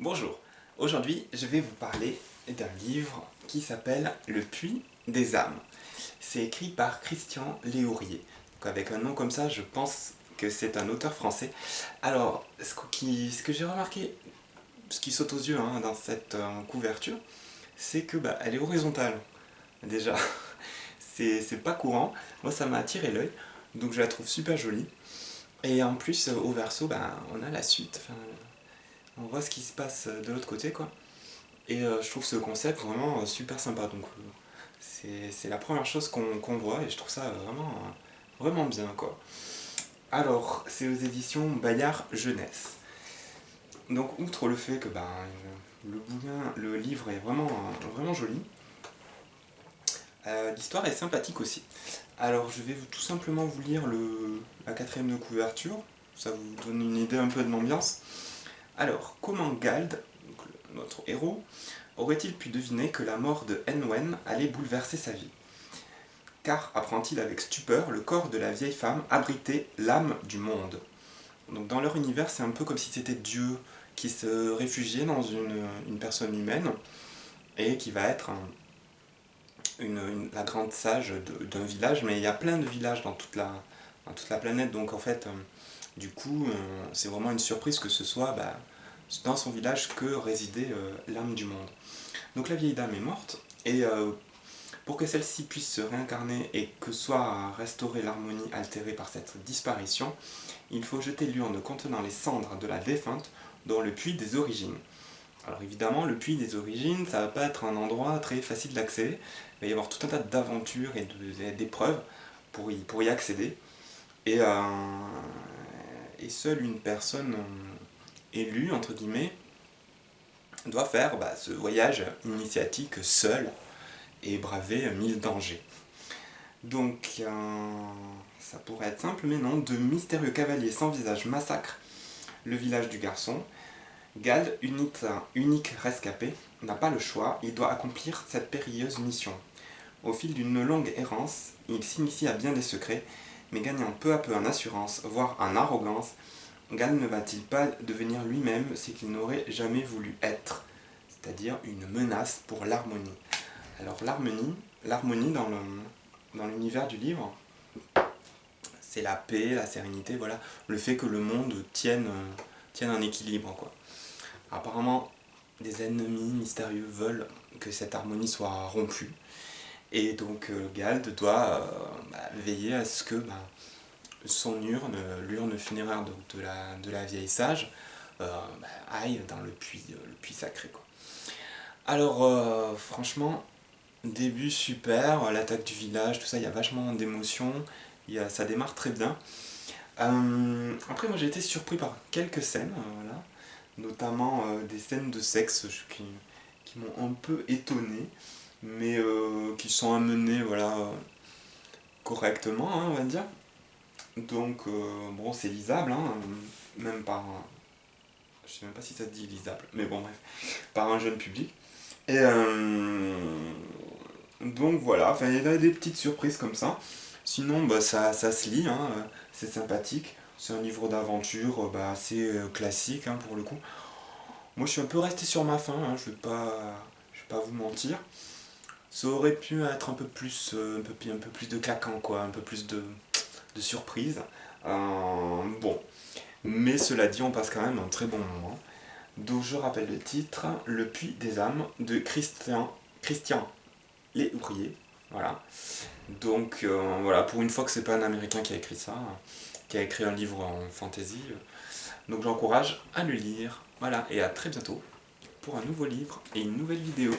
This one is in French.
Bonjour, aujourd'hui je vais vous parler d'un livre qui s'appelle Le Puits des âmes. C'est écrit par Christian Léourier. Donc avec un nom comme ça, je pense que c'est un auteur français. Alors, ce que j'ai remarqué, ce qui saute aux yeux dans cette couverture, c'est que elle est horizontale, déjà. C'est pas courant, moi ça m'a attiré l'œil, donc je la trouve super jolie. Et en plus, au verso, on a la suite, enfin, on voit ce qui se passe de l'autre côté, quoi. Et je trouve ce concept vraiment super sympa. Donc c'est la première chose qu'on voit et je trouve ça vraiment bien, quoi. Alors, c'est aux éditions Bayard Jeunesse. Donc, outre le fait que le livre est vraiment joli, l'histoire est sympathique aussi. Alors, je vais tout simplement vous lire la quatrième de couverture. Ça vous donne une idée un peu de l'ambiance. Alors, comment Gald, donc notre héros, aurait-il pu deviner que la mort de Henwen allait bouleverser sa vie? Car, apprend-il avec stupeur, le corps de la vieille femme abritait l'âme du monde. Donc dans leur univers, c'est un peu comme si c'était Dieu qui se réfugiait dans une personne humaine et qui va être la grande sage d'un village, mais il y a plein de villages dans toute la planète, donc en fait, du coup, c'est vraiment une surprise que ce soit dans son village que résidait l'âme du monde. Donc la vieille dame est morte, et pour que celle-ci puisse se réincarner et que soit restaurée l'harmonie altérée par cette disparition, il faut jeter l'urne contenant les cendres de la défunte dans le puits des origines. Alors évidemment, le puits des origines, ça va pas être un endroit très facile d'accès, il va y avoir tout un tas d'aventures et d'épreuves pour y accéder, et, et seule une personne élue, entre guillemets, doit faire ce voyage initiatique seul et braver 1000 dangers. Donc, ça pourrait être simple, mais non. De mystérieux cavaliers sans visage massacrent le village du garçon. Gald, unique rescapé, n'a pas le choix, il doit accomplir cette périlleuse mission. Au fil d'une longue errance, il s'initie à bien des secrets, mais gagnant peu à peu en assurance, voire en arrogance, Gald ne va-t-il pas devenir lui-même ce qu'il n'aurait jamais voulu être, c'est-à-dire une menace pour l'harmonie. Alors l'harmonie dans l'univers du livre, c'est la paix, la sérénité, voilà, le fait que le monde tienne en équilibre, quoi. Apparemment, des ennemis mystérieux veulent que cette harmonie soit rompue, et donc Gald doit veiller à ce que son l'urne funéraire de la vieille sage, aille dans le puits sacré, quoi. Alors, franchement, début super, l'attaque du village, tout ça, il y a vachement d'émotions, ça démarre très bien. Après, moi j'ai été surpris par quelques scènes, voilà, notamment des scènes de sexe qui m'ont un peu étonné, mais qui sont amenées voilà, correctement, on va dire. Donc, bon, c'est lisable, même par. Je sais même pas si ça se dit lisable, mais bon, bref, par un jeune public. Et donc voilà, enfin, il y a des petites surprises comme ça. Sinon, ça se lit, c'est sympathique. C'est un livre d'aventure assez classique pour le coup. Moi, je suis un peu resté sur ma faim, je vais pas vous mentir. Ça aurait pu être un peu plus, un peu plus de claquant, quoi, un peu plus de surprise. Bon, mais cela dit, on passe quand même un très bon moment. Donc je rappelle le titre, Le Puits des âmes de Christian Léourier. Voilà. Donc voilà, pour une fois que c'est pas un Américain qui a écrit ça, qui a écrit un livre en fantasy. Donc j'encourage à le lire. Voilà, et à très bientôt pour un nouveau livre et une nouvelle vidéo.